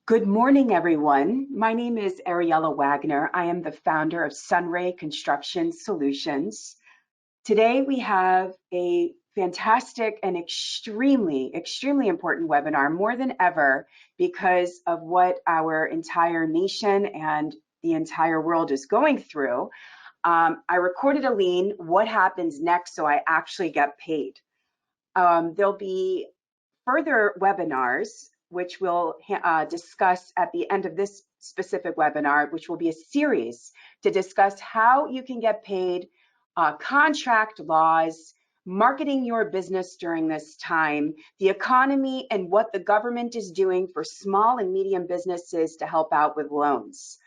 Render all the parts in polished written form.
Good morning, everyone. My name is Ariella Wagner. I am the founder of SunRay Construction Solutions. Today, we have a fantastic and extremely important webinar, more than ever, because of what our entire nation and the entire world is going through. I recorded a lien, what happens next so I actually get paid. There'll be further webinars, which we'll discuss at the end of this specific webinar, which will be a series to discuss how you can get paid, contract laws, marketing your business during this time, the economy, and what the government is doing for small and medium businesses to help out with loans.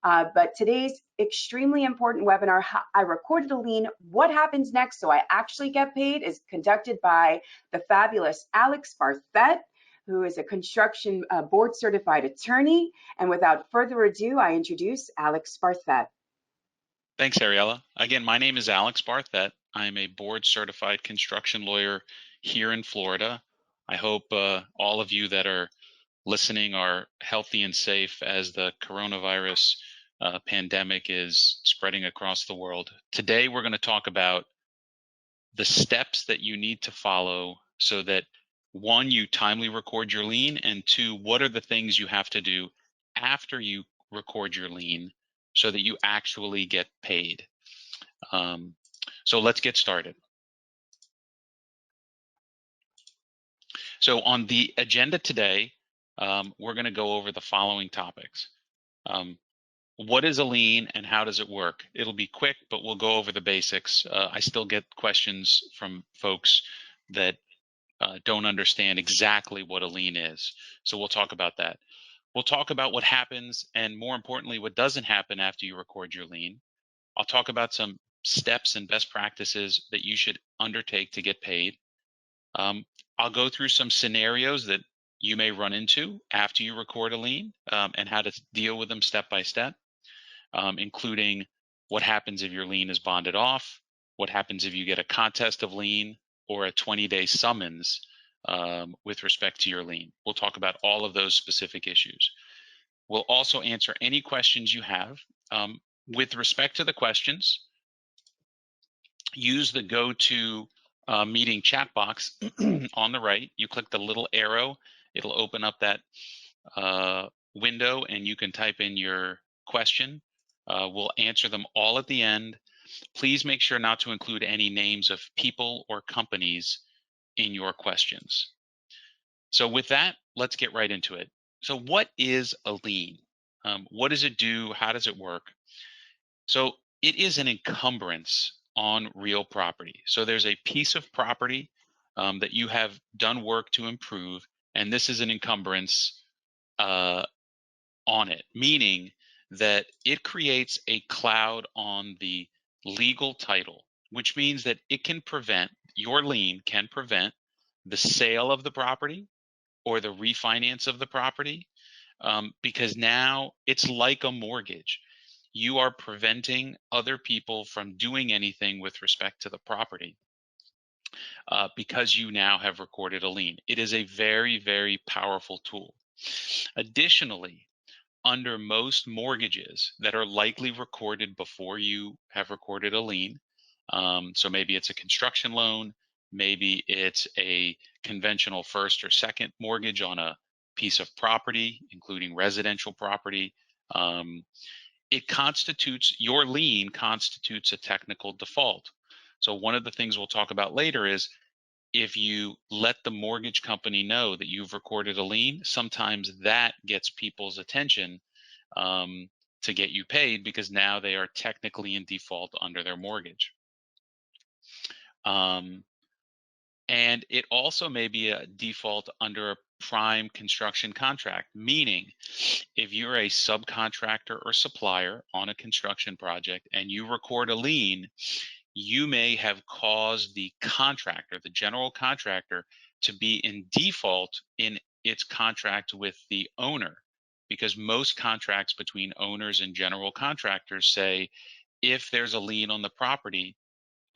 But today's extremely important webinar, I recorded a lien, what happens next so I actually get paid, is conducted by the fabulous Alex Barthet, who is a construction board certified attorney. And without further ado, I introduce Alex Barthet. Thanks, Ariella. Again, my name is Alex Barthet. I'm a board certified construction lawyer here in Florida. I hope all of you that are listening are healthy and safe as the coronavirus pandemic is spreading across the world. Today, we're going to talk about the steps that you need to follow so that, one, you timely record your lien, and two, what are the things you have to do after you record your lien so that you actually get paid. So let's get started. So on the agenda today, we're going to go over the following topics. What is a lien and how does it work? It'll be quick, but we'll go over the basics. I still get questions from folks that don't understand exactly what a lien is. So we'll talk about that. We'll talk about what happens and, more importantly, what doesn't happen after you record your lien. I'll talk about some steps and best practices that you should undertake to get paid. I'll go through some scenarios that you may run into after you record a lien and how to deal with them step by step, including what happens if your lien is bonded off, what happens if you get a contest of lien or a 20-day summons with respect to your lien. We'll talk about all of those specific issues. We'll also answer any questions you have. With respect to the questions, use the Go to Meeting chat box on the right. You click the little arrow, it'll open up that window and you can type in your question. We'll answer them all at the end. Please make sure not to include any names of people or companies in your questions. So with that, let's get right into it. So what is a lien? What does it do? How does it work? So it is an encumbrance on real property. So there's a piece of property that you have done work to improve, and this is an encumbrance on it, meaning that it creates a cloud on the legal title, which means that it can prevent, your lien can prevent the sale of the property or the refinance of the property, because now it's like a mortgage. You are preventing other people from doing anything with respect to the property because you now have recorded a lien. It is a very, very powerful tool. Additionally, under most mortgages that are likely recorded before you have recorded a lien, so maybe it's a construction loan, maybe it's a conventional first or second mortgage on a piece of property, including residential property, it constitutes, your lien constitutes a technical default. So one of the things we'll talk about later is if you let the mortgage company know that you've recorded a lien, sometimes that gets people's attention to get you paid because now they are technically in default under their mortgage. And it also may be a default under a prime construction contract, meaning if you're a subcontractor or supplier on a construction project and you record a lien, you may have caused the contractor, the general contractor, to be in default in its contract with the owner, because most contracts between owners and general contractors say if there's a lien on the property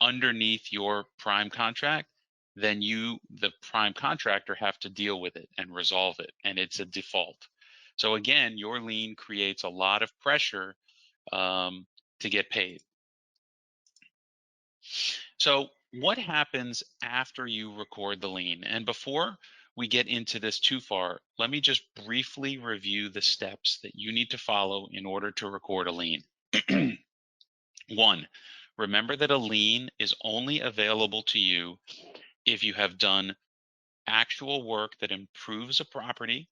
underneath your prime contract, then you, the prime contractor, have to deal with it and resolve it, and it's a default. So again, your lien creates a lot of pressure to get paid. So what happens after you record the lien? And before we get into this too far, let me just briefly review the steps that you need to follow in order to record a lien. 1, remember that a lien is only available to you if you have done actual work that improves a property,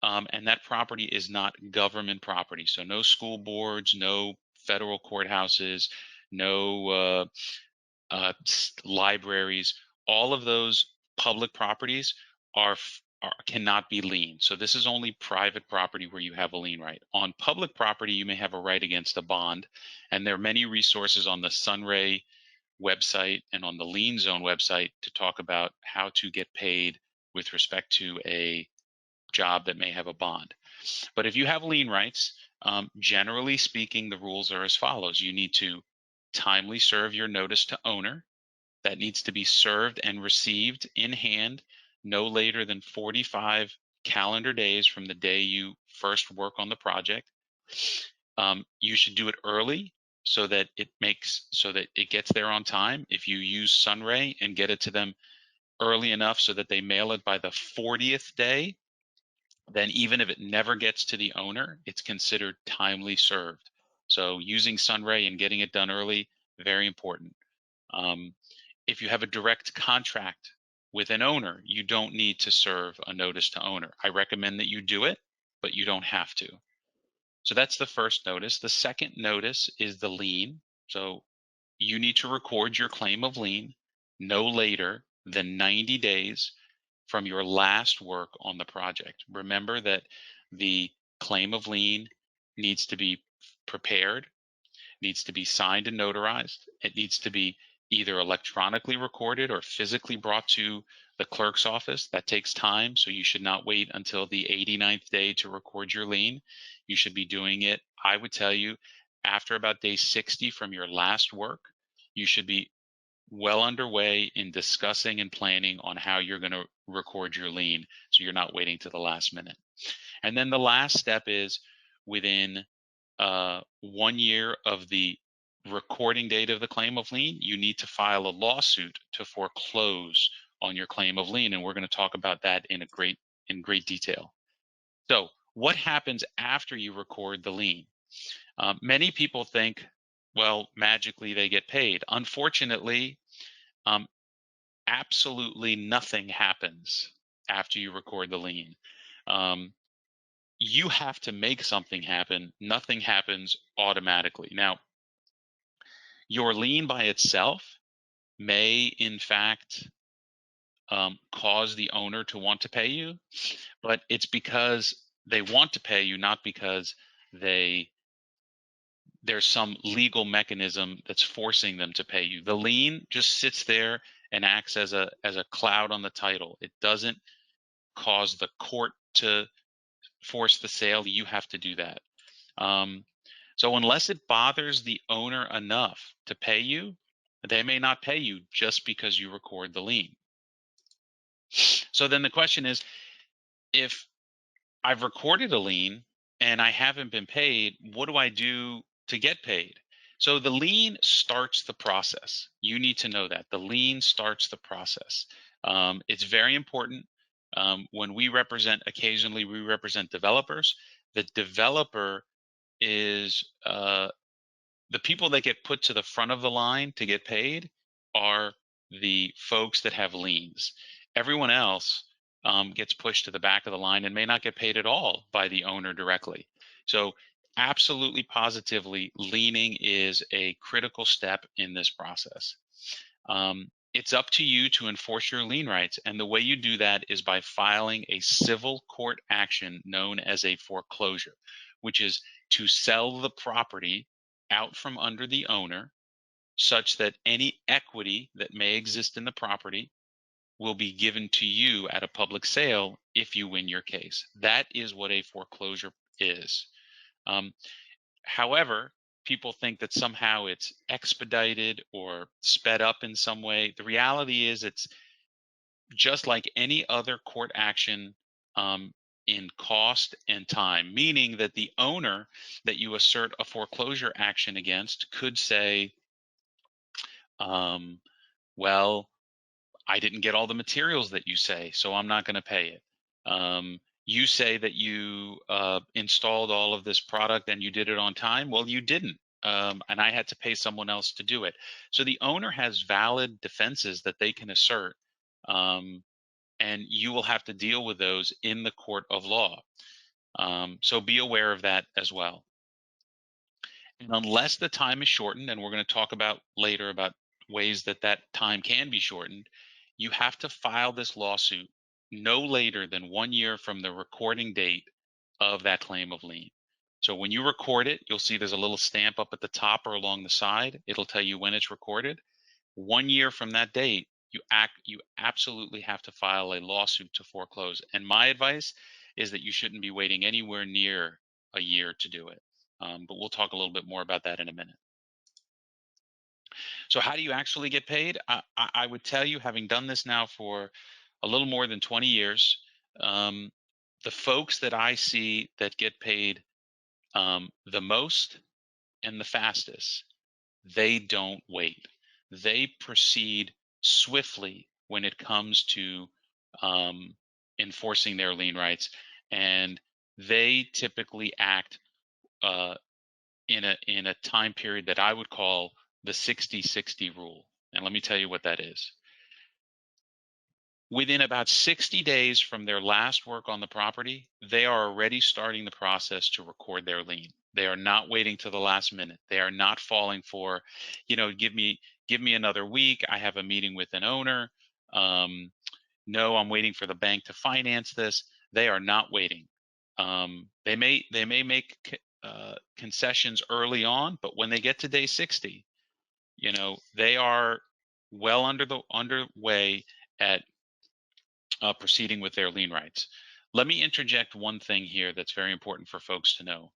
and that property is not government property. So no school boards, no federal courthouses, no libraries. All of those public properties cannot be lien. So this is only private property where you have a lien right. On public property, you may have a right against a bond, and there are many resources on the SunRay website and on the Lien Zone website to talk about how to get paid with respect to a job that may have a bond. But if you have lien rights, generally speaking, the rules are as follows. You need to timely serve your notice to owner. That needs to be served and received in hand no later than 45 calendar days from the day you first work on the project. You should do it early so that it gets there on time. If you use SunRay and get it to them early enough so that they mail it by the 40th day, then even if it never gets to the owner, it's considered timely served. So using SunRay and getting it done early, very important. If you have a direct contract with an owner, you don't need to serve a notice to owner. I recommend that you do it, but you don't have to. So that's the first notice. The second notice is the lien. So you need to record your claim of lien no later than 90 days from your last work on the project. Remember that the claim of lien needs to be prepared, needs to be signed and notarized. It needs to be either electronically recorded or physically brought to the clerk's office. That takes time, so you should not wait until the 89th day to record your lien. You should be doing it, I would tell you, after about day 60 from your last work. You should be well underway in discussing and planning on how you're going to record your lien, so you're not waiting to the last minute. And then the last step is within 1 year of the recording date of the claim of lien, you need to file a lawsuit to foreclose on your claim of lien, and we're going to talk about that in great detail. So, what happens after you record the lien? Many people think, well, magically they get paid. Unfortunately, absolutely nothing happens after you record the lien. You have to make something happen. Nothing happens automatically. Now, your lien by itself may, in fact, cause the owner to want to pay you, but it's because they want to pay you, not because there's some legal mechanism that's forcing them to pay you. The lien just sits there and acts as a cloud on the title. It doesn't cause the court to force the sale. You have to do that. So unless it bothers the owner enough to pay you, they may not pay you just because you record the lien. So then the question is, if I've recorded a lien and I haven't been paid, what do I do to get paid? So the lien starts the process. You need to know that. The lien starts the process. It's very important. When we occasionally we represent developers. The developer is the people that get put to the front of the line to get paid are the folks that have liens. Everyone else gets pushed to the back of the line and may not get paid at all by the owner directly. So absolutely positively, liening is a critical step in this process. It's up to you to enforce your lien rights, and the way you do that is by filing a civil court action known as a foreclosure, which is to sell the property out from under the owner such that any equity that may exist in the property will be given to you at a public sale if you win your case. That is what a foreclosure is. However, people think that somehow it's expedited or sped up in some way. The reality is it's just like any other court action in cost and time, meaning that the owner that you assert a foreclosure action against could say, well, I didn't get all the materials that you say, so I'm not going to pay it. You say that you installed all of this product and you did it on time. Well, you didn't. And I had to pay someone else to do it. So the owner has valid defenses that they can assert, and you will have to deal with those in the court of law. So be aware of that as well. And unless the time is shortened, and we're going to talk about later about ways that that time can be shortened, you have to file this lawsuit no later than 1 year from the recording date of that claim of lien. So when you record it, you'll see there's a little stamp up at the top or along the side. It'll tell you when it's recorded. 1 year from that date, you absolutely have to file a lawsuit to foreclose. And my advice is that you shouldn't be waiting anywhere near a year to do it. But we'll talk a little bit more about that in a minute. So how do you actually get paid? I would tell you, having done this now for a little more than 20 years, the folks that I see that get paid the most and the fastest, they don't wait. They proceed swiftly when it comes to enforcing their lien rights, and they typically act in a time period that I would call the 60-60 rule. And let me tell you what that is. Within about 60 days from their last work on the property, they are already starting the process to record their lien. They are not waiting to the last minute. They are not falling for, give me another week. I have a meeting with an owner. No, I'm waiting for the bank to finance this. They are not waiting. They may make concessions early on, but when they get to day 60, they are well underway at proceeding with their lien rights. Let me interject one thing here that's very important for folks to know.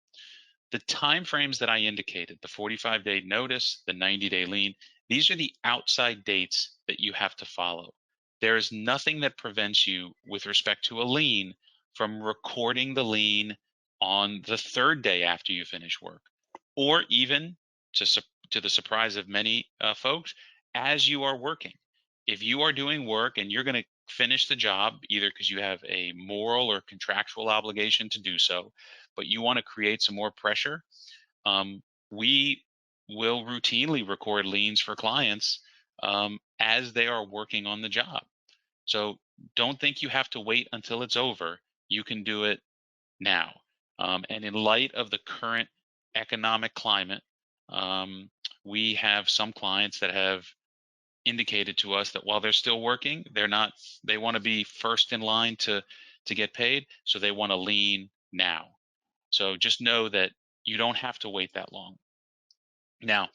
The timeframes that I indicated, the 45-day notice, the 90-day lien, these are the outside dates that you have to follow. There is nothing that prevents you, with respect to a lien, from recording the lien on the third day after you finish work, or even, to the surprise of many folks, as you are working. If you are doing work and you're going to finish the job, either because you have a moral or contractual obligation to do so, but you want to create some more pressure, we will routinely record liens for clients as they are working on the job. So don't think you have to wait until it's over. You can do it now. And in light of the current economic climate, we have some clients that have indicated to us that while they're still working, they want to be first in line to get paid, so they want to lien now. So just know that you don't have to wait that long. Now,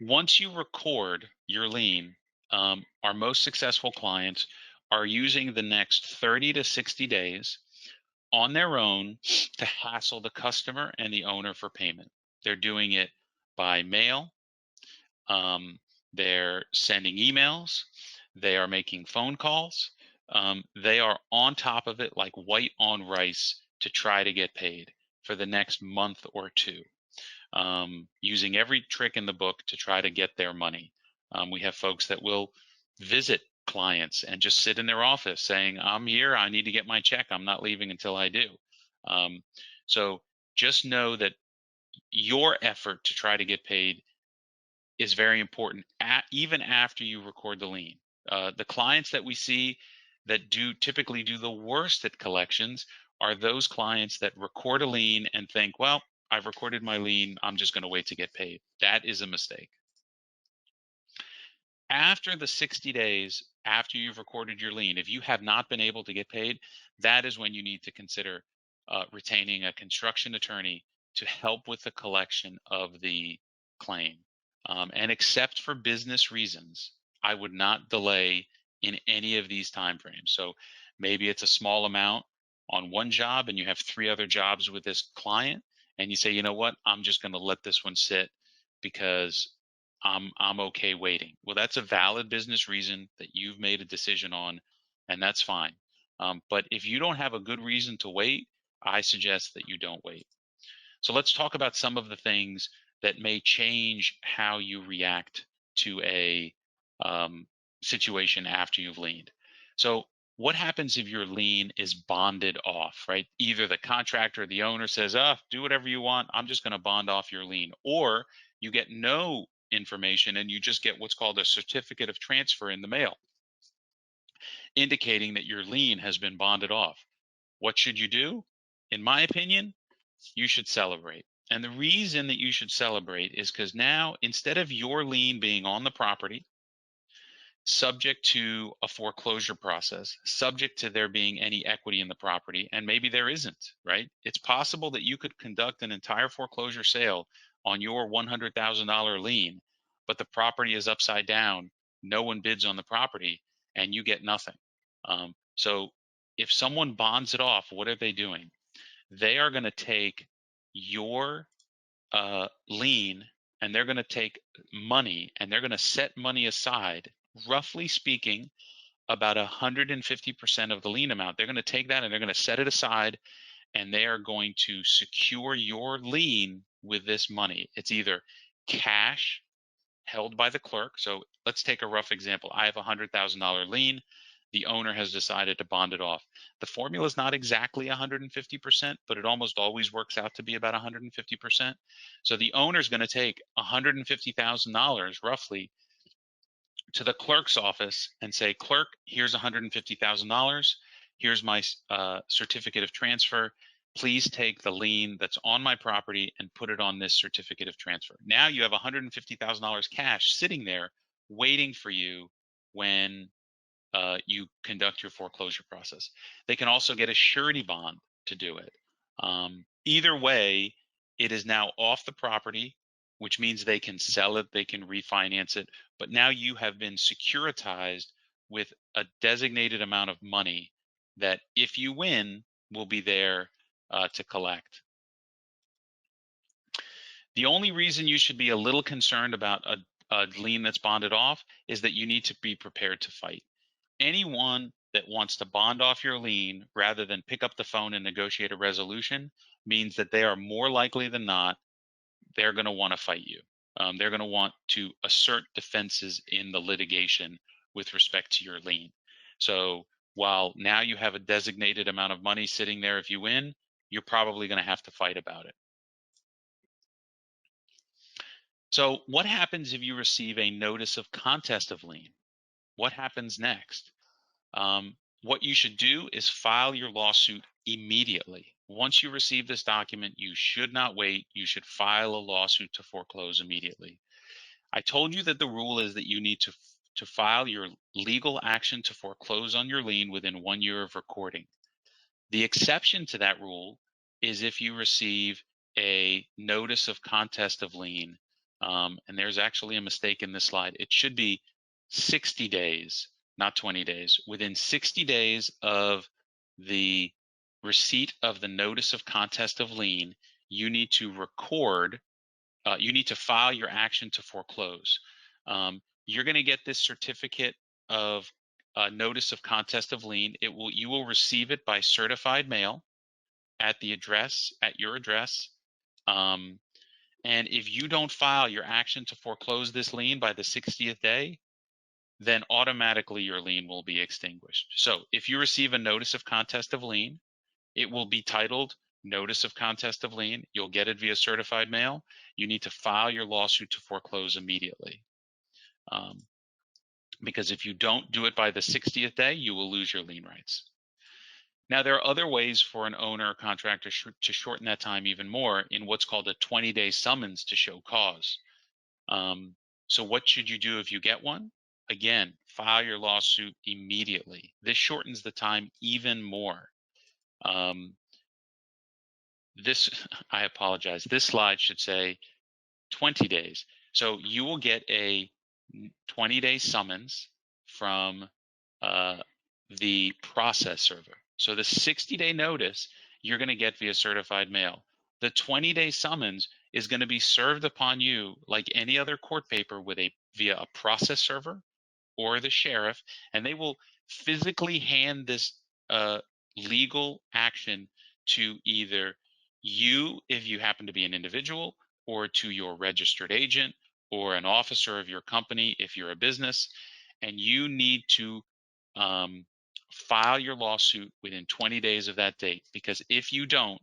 once you record your lien, our most successful clients are using the next 30 to 60 days on their own to hassle the customer and the owner for payment. They're doing it by mail. They're sending emails. They are making phone calls. They are on top of it like white on rice to try to get paid for the next month or two, using every trick in the book to try to get their money. We have folks that will visit clients and just sit in their office saying, I'm here, I need to get my check, I'm not leaving until I do. So just know that your effort to try to get paid is very important, even after you record the lien. The clients that we see that typically do the worst at collections are those clients that record a lien and think, well, I've recorded my lien, I'm just going to wait to get paid. That is a mistake. After the 60 days after you've recorded your lien, if you have not been able to get paid, that is when you need to consider retaining a construction attorney to help with the collection of the claim. And except for business reasons, I would not delay in any of these timeframes. So maybe it's a small amount on one job and you have 3 other jobs with this client, and you say, you know what, I'm just going to let this one sit because I'm okay waiting. Well, that's a valid business reason that you've made a decision on, and that's fine. But if you don't have a good reason to wait, I suggest that you don't wait. So let's talk about some of the things that may change how you react to a situation after you've liened. So what happens if your lien is bonded off, right? Either the contractor or the owner says, do whatever you want, I'm just going to bond off your lien. Or you get no information and you just get what's called a certificate of transfer in the mail, indicating that your lien has been bonded off. What should you do? In my opinion, you should celebrate. And the reason that you should celebrate is because now, instead of your lien being on the property, subject to a foreclosure process, subject to there being any equity in the property, and maybe there isn't, right? It's possible that you could conduct an entire foreclosure sale on your $100,000 lien, but the property is upside down, no one bids on the property, and you get nothing. So if someone bonds it off, what are they doing? They are going to take your lien and they're going to take money and they're going to set money aside, roughly speaking, about 150% of the lien amount. They're going to take that and they're going to set it aside and they are going to secure your lien with this money. It's either cash held by the clerk. So let's take a rough example. I have a $100,000 lien. The owner has decided to bond it off. The formula is not exactly 150%, but it almost always works out to be about 150%. So the owner is going to take $150,000 roughly to the clerk's office and say, clerk, here's $150,000. Here's my certificate of transfer. Please take the lien that's on my property and put it on this certificate of transfer. Now you have $150,000 cash sitting there waiting for you when you conduct your foreclosure process. They can also get a surety bond to do it. Either way, it is now off the property, which means they can sell it, they can refinance it, but now you have been securitized with a designated amount of money that if you win will be there to collect. The only reason you should be a little concerned about a lien that's bonded off is that you need to be prepared to fight. Anyone that wants to bond off your lien rather than pick up the phone and negotiate a resolution means that they are more likely than not, they're going to want to fight you. They're going to want to assert defenses in the litigation with respect to your lien. So while now you have a designated amount of money sitting there if you win, you're probably going to have to fight about it. So what happens if you receive a notice of contest of lien? What happens next? What you should do is file your lawsuit immediately. Once you receive this document, you should not wait. You should file a lawsuit to foreclose immediately. I told you that the rule is that you need to file your legal action to foreclose on your lien within 1 year of recording. The exception to that rule is if you receive a notice of contest of lien, and there's actually a mistake in this slide. It should be 60 days, not 20 days. Within 60 days of the receipt of the notice of contest of lien, you need to record, you need to file your action to foreclose. You're going to get this certificate of notice of contest of lien. You will receive it by certified mail at the address, at your address. And if you don't file your action to foreclose this lien by the 60th day, then automatically your lien will be extinguished. So if you receive a notice of contest of lien, it will be titled Notice of Contest of Lien. You'll get it via certified mail. You need to file your lawsuit to foreclose immediately. Because if you don't do it by the 60th day, you will lose your lien rights. Now, there are other ways for an owner or contractor to shorten that time even more in what's called a 20-day summons to show cause. So what should you do if you get one? Again, file your lawsuit immediately. This shortens the time even more. I apologize. This slide should say 20 days. So you will get a 20-day summons from the process server. So the 60-day notice you're going to get via certified mail. The 20-day summons is going to be served upon you like any other court paper via a process server or the sheriff, and they will physically hand this legal action to either you, if you happen to be an individual, or to your registered agent or an officer of your company if you're a business, and you need to file your lawsuit within 20 days of that date, because if you don't,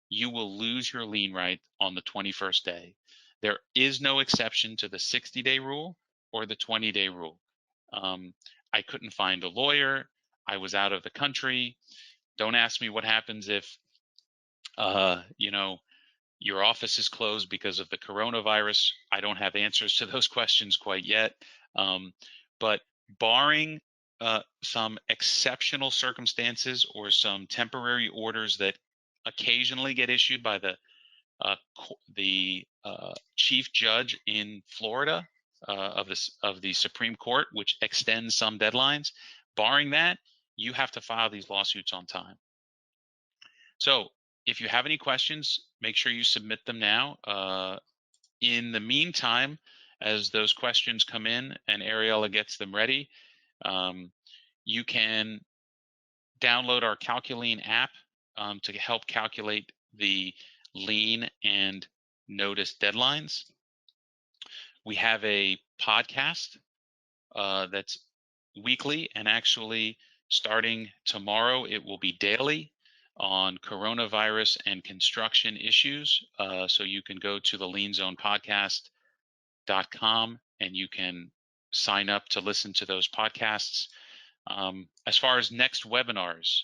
you will lose your lien right on the 21st day. There is no exception to the 60-day rule or the 20-day rule. I couldn't find a lawyer. I was out of the country. Don't ask me what happens if, your office is closed because of the coronavirus. I don't have answers to those questions quite yet. But barring some exceptional circumstances or some temporary orders that occasionally get issued by the chief judge in Florida of the Supreme Court, which extends some deadlines, barring that, you have to file these lawsuits on time. So if you have any questions, make sure you submit them now. In the meantime, as those questions come in and Ariella gets them ready, you can download our Calculien app to help calculate the lien and notice deadlines. We have a podcast that's weekly, and actually starting tomorrow, it will be daily on coronavirus and construction issues. So you can go to the lienzonepodcast.com and you can sign up to listen to those podcasts. As far as next webinars,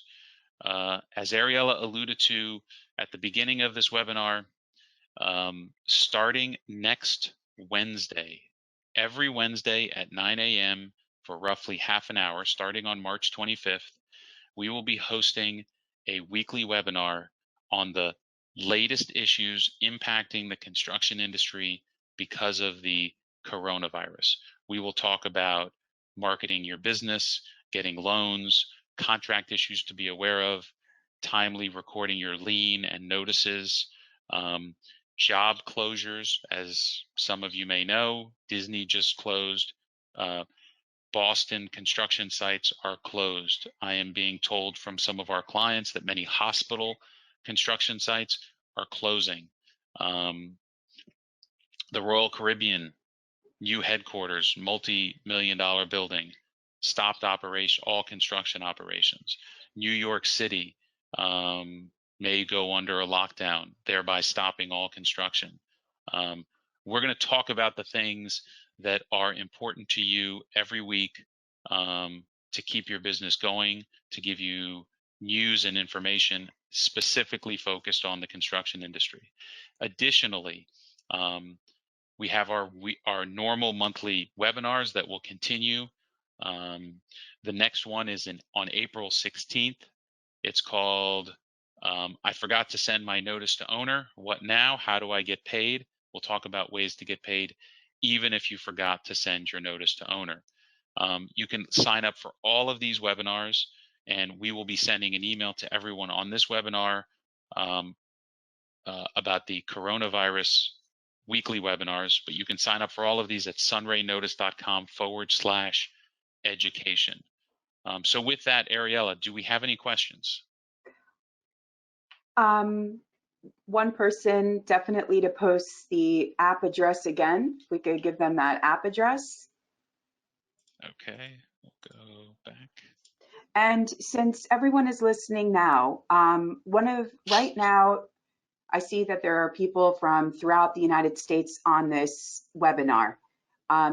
as Ariella alluded to at the beginning of this webinar, starting next Wednesday, every Wednesday at 9 a.m. for roughly half an hour, starting on March 25th, we will be hosting a weekly webinar on the latest issues impacting the construction industry because of the coronavirus. We will talk about marketing your business, getting loans, contract issues to be aware of, timely recording your lien and notices, job closures. As some of you may know, Disney just closed. Boston construction sites are closed. I am being told from some of our clients that many hospital construction sites are closing. The Royal Caribbean, new headquarters, multi-million-dollar building, stopped operation, all construction operations. New York City may go under a lockdown, thereby stopping all construction. We're going to talk about the things that are important to you every week to keep your business going, to give you news and information specifically focused on the construction industry. Additionally, we have our normal monthly webinars that will continue. The next one is on April 16th. It's called I Forgot to Send My Notice to Owner. What now? How do I get paid? We'll talk about ways to get paid even if you forgot to send your notice to owner. You can sign up for all of these webinars, and we will be sending an email to everyone on this webinar about the coronavirus weekly webinars, but you can sign up for all of these at sunraynotice.com/education. So with that, Ariella, do we have any questions? One person definitely to post the app address again. If we could give them that app address. Okay, we'll go back. And since everyone is listening now, right now, I see that there are people from throughout the United States on this webinar.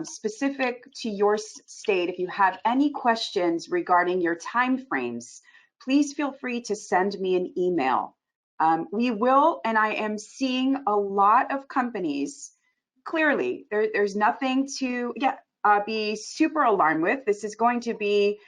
Specific to your state, if you have any questions regarding your timeframes, please feel free to send me an email. We will, and I am seeing a lot of companies, clearly, there's nothing to be super alarmed with. This is going to be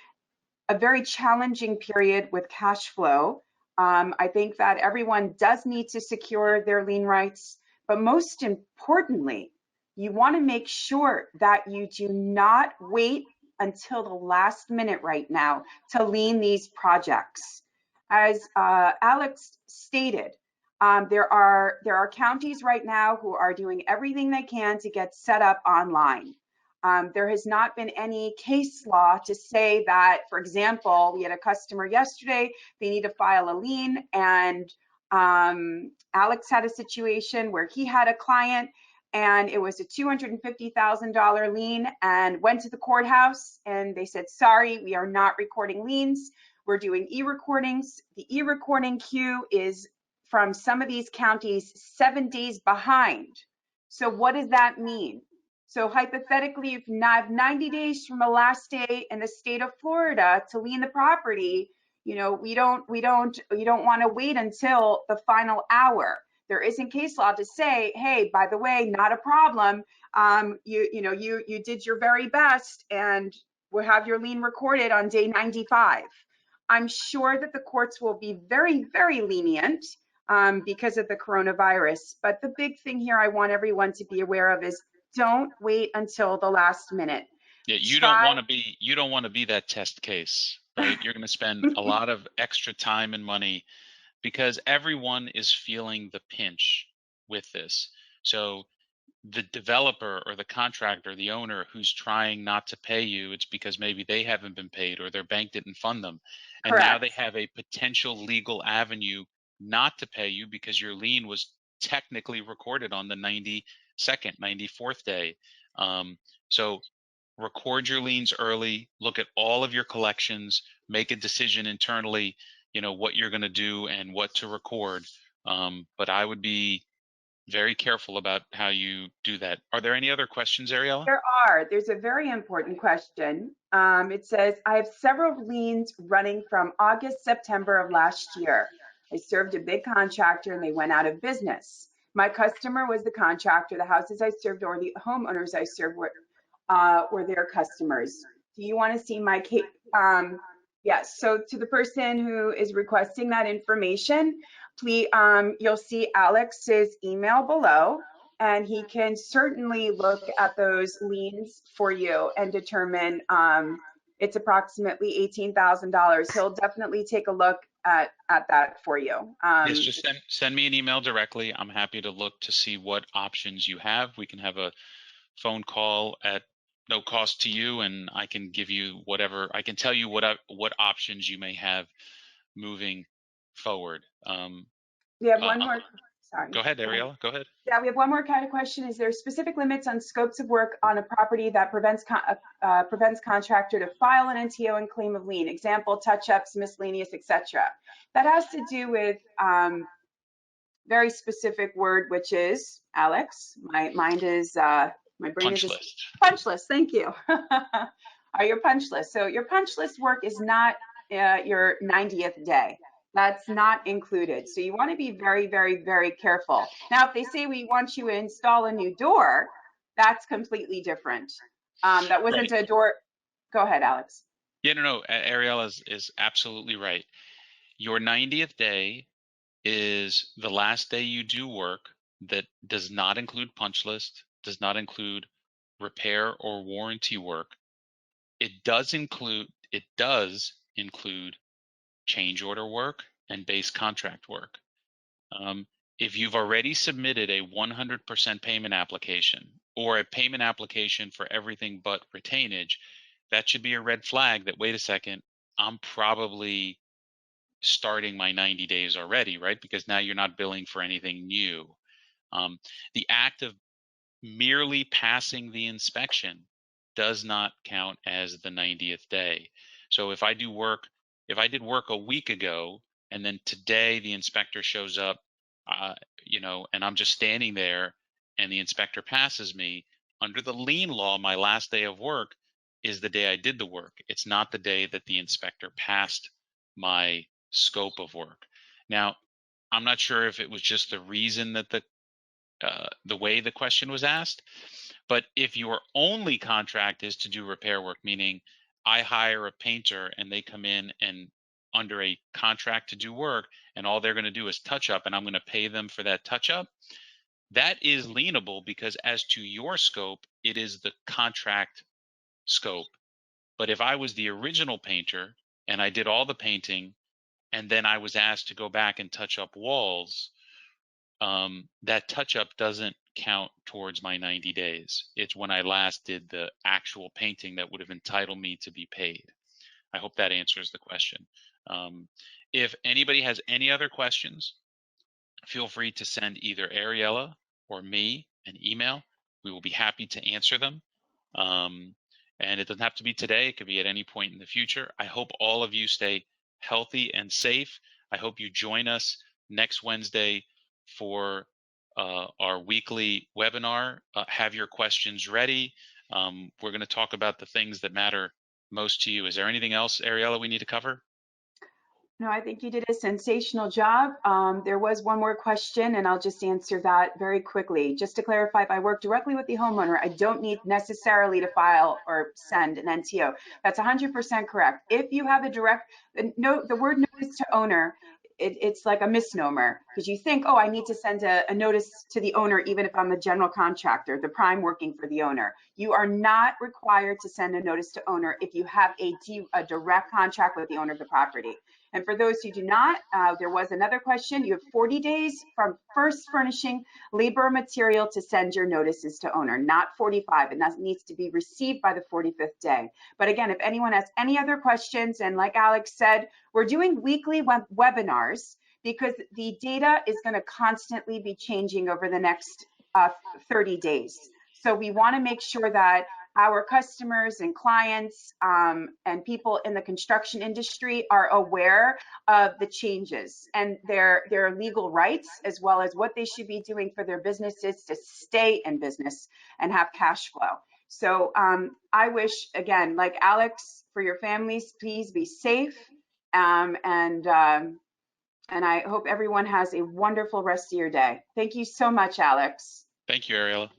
a very challenging period with cash flow. I think that everyone does need to secure their lien rights, but most importantly, you want to make sure that you do not wait until the last minute right now to lien these projects. As Alex stated, there are counties right now who are doing everything they can to get set up online. There has not been any case law to say that, for example, we had a customer yesterday, they need to file a lien, and Alex had a situation where he had a client and it was a $250,000 lien, and went to the courthouse and they said, sorry, we are not recording liens. We're doing e-recordings. The e-recording queue is from some of these counties 7 days behind. So what does that mean? So hypothetically, if you have 90 days from the last day in the state of Florida to lien the property, you don't want to wait until the final hour. There isn't case law to say, hey, by the way, not a problem. You did your very best, and we'll have your lien recorded on day 95. I'm sure that the courts will be very, very lenient because of the coronavirus. But the big thing here I want everyone to be aware of is don't wait until the last minute. Yeah, you don't want to be that test case, right? You're going to spend a lot of extra time and money because everyone is feeling the pinch with this. So the developer or the contractor, the owner who's trying not to pay you, it's because maybe they haven't been paid or their bank didn't fund them. And Correct. now they have a potential legal avenue not to pay you because your lien was technically recorded on the 92nd, 94th day. So record your liens early, look at all of your collections, make a decision internally, what you're going to do and what to record. But I would be very careful about how you do that. Are there any other questions, Ariella? There are. There's a very important question. It says, I have several liens running from August, September of last year. I served a big contractor and they went out of business. My customer was the contractor. The houses I served or the homeowners I served were their customers. Do you want to see my case? Yes. So to the person who is requesting that information, please, you'll see Alex's email below, and he can certainly look at those liens for you and determine it's approximately $18,000. He'll definitely take a look at that for you. Yes, just send me an email directly. I'm happy to look to see what options you have. We can have a phone call at no cost to you, and I can give you whatever. I can tell you what options you may have moving forward. We have one more. Sorry. Go ahead, Ariella. Go ahead. Yeah, we have one more kind of question. Is there specific limits on scopes of work on a property that prevents contractor to file an NTO and claim of lien? Example, touch-ups, miscellaneous, etc. That has to do with very specific word, which is, Alex, my mind is, my brain Punch is list. Punch list. Thank you. Your punch list. So your punch list work is not your 90th day. That's not included. So you want to be very, very, very careful. Now, if they say we want you to install a new door, that's completely different. That wasn't a door. Go ahead, Alex. Yeah, no. Ariella is absolutely right. Your 90th day is the last day you do work that does not include punch list, does not include repair or warranty work. It does include change order work and base contract work. If you've already submitted a 100% payment application or a payment application for everything but retainage, that should be a red flag that, wait a second, I'm probably starting my 90 days already, right? Because now you're not billing for anything new. The act of merely passing the inspection does not count as the 90th day. So if I did work a week ago and then today the inspector shows up, and I'm just standing there and the inspector passes me, under the lien law, my last day of work is the day I did the work. It's not the day that the inspector passed my scope of work. Now, I'm not sure if it was just the reason that the way the question was asked, but if your only contract is to do repair work, meaning I hire a painter and they come in and under a contract to do work and all they're going to do is touch up and I'm going to pay them for that touch up, that is lienable because as to your scope, it is the contract scope. But if I was the original painter and I did all the painting and then I was asked to go back and touch up walls, that touch up doesn't count towards my 90 days. It's when I last did the actual painting that would have entitled me to be paid. I hope that answers the question. If anybody has any other questions, feel free to send either Ariella or me an email. We will be happy to answer them. And it doesn't have to be today. It could be at any point in the future. I hope all of you stay healthy and safe. I hope you join us next Wednesday for our weekly webinar. Have your questions ready. We're going to talk about the things that matter most to you. Is there anything else, Ariella, we need to cover? No, I think you did a sensational job. There was one more question, and I'll just answer that very quickly. Just to clarify, if I work directly with the homeowner, I don't need necessarily to file or send an NTO. That's 100% correct. If you have a direct, the word notice to owner, it's like a misnomer, because you think, oh, I need to send a notice to the owner, even if I'm a general contractor, the prime working for the owner. You are not required to send a notice to owner if you have a direct contract with the owner of the property. And for those who do not, there was another question. You have 40 days from first furnishing labor or material to send your notices to owner, not 45, and that needs to be received by the 45th day. But again, if anyone has any other questions, and like Alex said, we're doing weekly webinars because the data is going to constantly be changing over the next 30 days. So we want to make sure that our customers and clients and people in the construction industry are aware of the changes and their legal rights, as well as what they should be doing for their businesses to stay in business and have cash flow. So I wish, again, like Alex, for your families, please be safe. And I hope everyone has a wonderful rest of your day. Thank you so much, Alex. Thank you, Ariella.